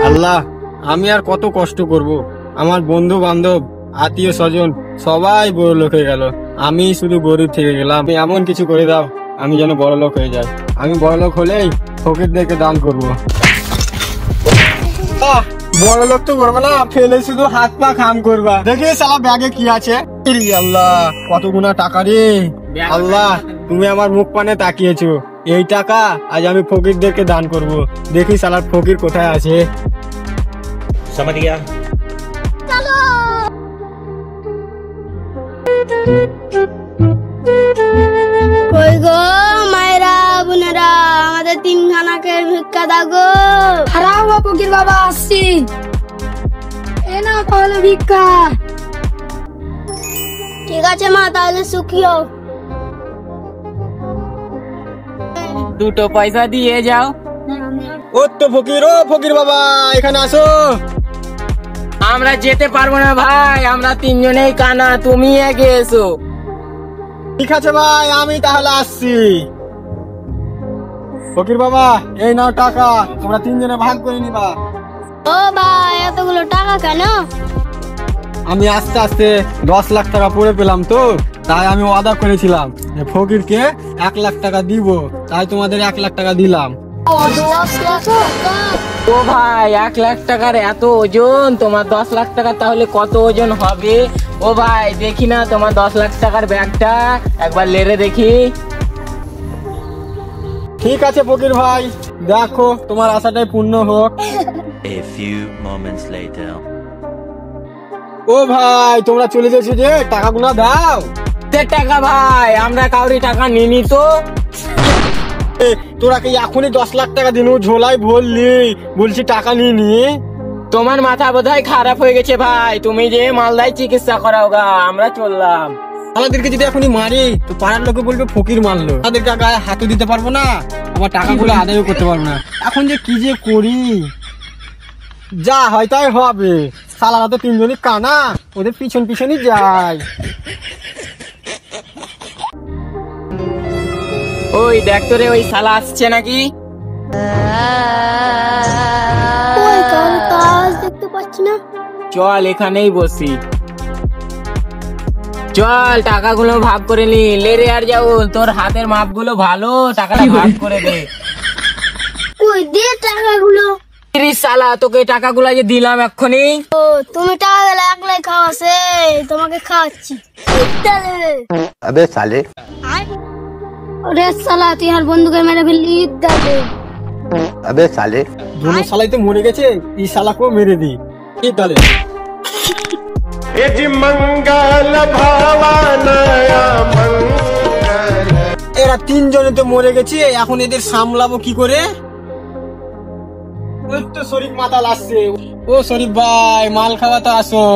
আল্লাহ, আমি আর কত কষ্ট করব। আমার বন্ধু বান্ধব আত্মীয় স্বজন সবাই বড় লোক হয়ে গেল, আমি শুধু গরিব থেকে গেলাম। এমন কিছু করে দাও আমি যেন বড় লোক হয়ে যাই। আমি বড় লোক হলেই ফকিরদেরকে দান করবো। বড় লোক তো করবো না, ফেলে শুধু হাত পা খাম করবা। দেখি সালা ব্যাগে কি আছে। আল্লাহ, কতগুনা টাকা রে। আল্লাহ, তুমি আমার মুখ পানে তাকিয়েছো, এই টাকা আজ আমি ফকিরদেরকে দান করব। দেখি সালার ফকির কোথায় আছে। समझ गया। কই গো মায়েরা বোনেরা, আমাদের তিনখানাকে ভিক্ষা দাও গো। খারাপ ফকির বাবা, আসছি। এ না তাহলে ভিক্ষা। ঠিক আছে মা, তাহলে সুখী হও। দুটো পয়সা দিয়ে যাও। ও তো ফকির, ও ফকির বাবা, এখানে আসো। আমরা যেতে পারবো না ভাই, আমরা তিনজনেই কানা, তুমি আগে এসো। ঠিক আছে ভাই, আমি তাহলে আসছি। ফকির বাবা, এই নাও টাকা, তোমরা তিনজনে ভাগ করে নিবা। ও ভাই, এতগুলো টাকা কেন? আমি আস্তে আস্তে 10 লাখ টাকা পড়ে পেলাম তো, তাই আমি ওয়াদা করেছিলাম যে ফকিরকে 1 লাখ টাকা দিব, তাই তোমাদের 1 লাখ টাকা দিলাম। ও ভাই, 1 লাখ টাকার এত ওজন, তোমার 10 লাখ টাকা তাহলে কত ওজন হবে? ও ভাই দেখি না তোমার 10 লাখ টাকার ব্যাগটা, একবার লেরে দেখি। ঠিক আছে ফকির ভাই, দেখো তোমার আশাটাই পূর্ণ হোক। A few moments later. ও ভাই, তোমরা চলে যাচ্ছ যে, টাকাগুলো দাও। টাকা ভাই, আমরা কাউরি টাকা নিনি তো। তোরা কি এখনই 10 লাখ টাকা দিনু ঝোলাই ভরলি, বলছি টাকা নিনি। তোমার মাথা বোধহয় খারাপ হয়ে গেছে ভাই, তুমি যে মালদায় চিকিৎসা করাও গা, আমরা চললাম। আমাদেরকে যদি এখনই মারি তো পাড়ার লোকে বলবে ফকির মারলো, তাদেরকে গায়ে হাতও দিতে পারবো না, আমার টাকাগুলো আদায়ও করতে পারবো না। এখন যে কি যে করি, যা হয় তাই হবে। সালারা তো তিনজনই কানা, ওদের পিছন পিছনই যায়। ওই দেখ তো রে, ওই শালা আসছে নাকি? ওই কারো কাজ দেখতে পাচ্ছি না। চল এখানেই বসি, চল টাকাগুলো ভাগ করে নি। লেরে আর যাও, তোর হাতের মাপগুলো ভালো, টাকাটা ভাগ করে দে। কই দে টাকাগুলো। শালা, তোকে টাকাগুলো যে দিলাম এক্ষুনি। ও তুমি টাকা গেলে একলাই খাওয়াছে, তোমাকে খাওয়াচ্ছি। अबे साले। রে শালা, তুই আর বন্ধুকে মেরে ফেললি, দাদে। अबे साले। দুনো শালাই তো মরে গেছে, এই শালাকেও মেরে দি। কি তাহলে এরা তিনজনে তো মরে গেছে, এখন এদের সামলাবো কি করে? ওই তো শরীফ মাতাল আসছে। ও শরীফ ভাই, মাল খাওয়া তো আসো।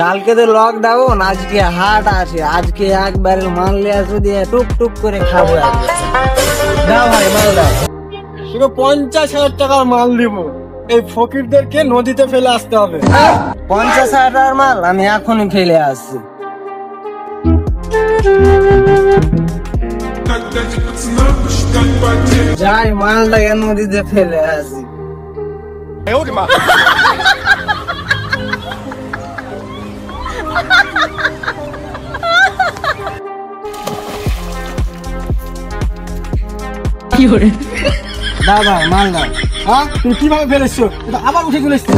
কালকে তো লকডাউন, আজকে হাট আছে, আজকে একবারে মাল নিয়ে আসো, দিয়ে টুক টুক করে খাবো। দাও ভাই মাল দাও। শুধু 50,000 টাকার মাল দিব, এই ফকিরদেরকে নদীতে ফেলে আসতে হবে। 50,000 টাকার মাল আমি এখনই ফেলে আসছি। যাই মালটাকে নদীতে ফেলে আসি। দাও ভাই মাল দাও। হ্যাঁ, তুই কিভাবে ফেলেছো? এটা আবার উঠে চলে এসছে।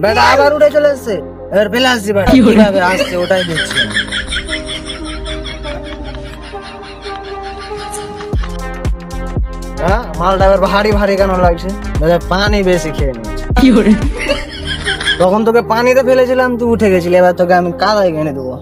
বেটা আবার উঠে চলে এসছে, এবার ফেলে আসছি। বেটা কিভাবে আসছে ওটাই দেখছি। হ্যাঁ, মালটা এবার ভারী ভারী কেন লাগছে? পানি বেশি খেয়ে নিচ্ছে। তখন তোকে পানিতে ফেলেছিলাম, তুই উঠে গেছিলি, এবার তোকে আমি কাদায় এনে দেবো।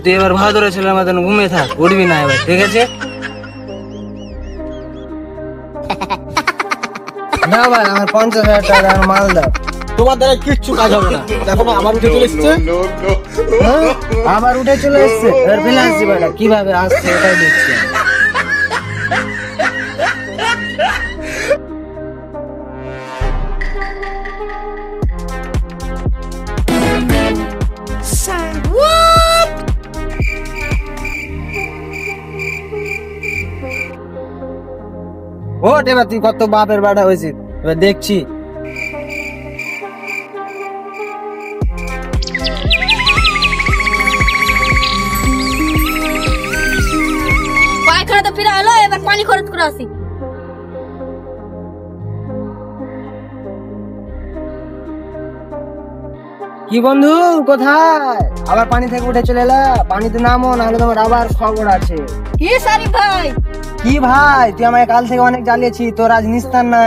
তুই এবার ভালো ধরে ছেলের মতন ঘুমিয়ে থাক, উঠবি না এবার, ঠিক আছে? দাও ভাই আমার 50,000 টাকার মাল দাও। তোমার দ্বারা কিচ্ছু কাজ হবে না। দেখো না, আবার উঠে চলে এসছে। আবার উঠে চলে এসছে, এবার ফেলে আসছি। বেটা কিভাবে আসছে ওটাই দেখছি। ওট, এবার তুই কত বাপের বাড়া হয়েছিস, এবার দেখছি। পায়খানা তো ফিরে হলো, এবার পানি খরচ করে আসি। কি বন্ধু, কোথায়? আবার পানি থেকে উঠে চলে এলা? পানিতে নামো, নাহলে তোমার আবার খবর আছে। কি সারি ভাই? কি ভাই, তুই আমাকে কাল থেকে অনেক জ্বালিয়েছি, তোর আজ নিস্তার না।